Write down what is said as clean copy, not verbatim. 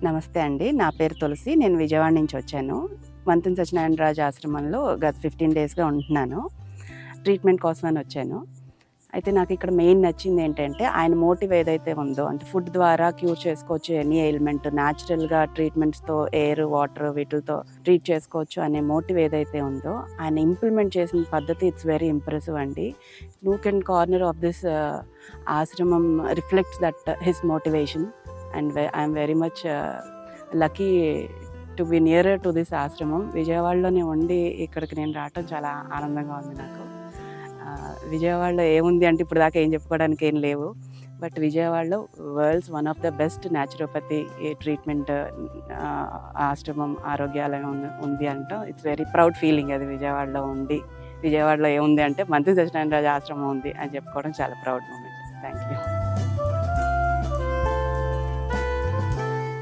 నమస్తే అండి. నా పేరు తులసి. నేను విజయవాడ నుంచి వచ్చాను. మంతెన సత్యనారాయణ రాజు ఆశ్రమంలో గత 15 డేస్‌గా ఉంటున్నాను. ట్రీట్మెంట్ కోసమని వచ్చాను. అయితే నాకిక్కడ మెయిన్ నచ్చిందేంటంటే, ఆయన మోటివ్ ఏదైతే ఉందో, అంటే ఫుడ్ ద్వారా క్యూర్ చేసుకోవచ్చు ఎనీ ఎయిల్మెంట్. న్యాచురల్‌గా ట్రీట్మెంట్స్‌తో ఎయిర్, వాటర్ వీటిలతో ట్రీట్ చేసుకోవచ్చు అనే మోటివ్ ఏదైతే ఉందో, ఆయన ఇంప్లిమెంట్ చేసిన పద్ధతి ఇట్స్ వెరీ ఇంప్రెసివ్ అండి. Nook and corner of this ఆశ్రమం reflects that his motivation. And I'm very much lucky to be nearer to this ఆశ్రమం. విజయవాడలోనే ఉండి ఇక్కడికి నేను రావటం చాలా ఆనందంగా ఉంది నాకు. విజయవాడలో ఏముంది అంటే ఇప్పుడు దాకా ఏం చెప్పుకోవడానికి ఏం లేవు. బట్ విజయవాడలో world's one of the best naturopathy treatment ఆశ్రమం, ఆరోగ్యాలయం ఉంది అంటాం. ఇట్స్ వెరీ ప్రౌడ్ ఫీలింగ్ అది విజయవాడలో ఉండి. విజయవాడలో ఏముంది అంటే మంతెన సత్యనారాయణ రాజు ఆశ్రమం ఉంది అని చెప్పుకోవడం చాలా ప్రౌడ్ మూమెంట్. Thank you.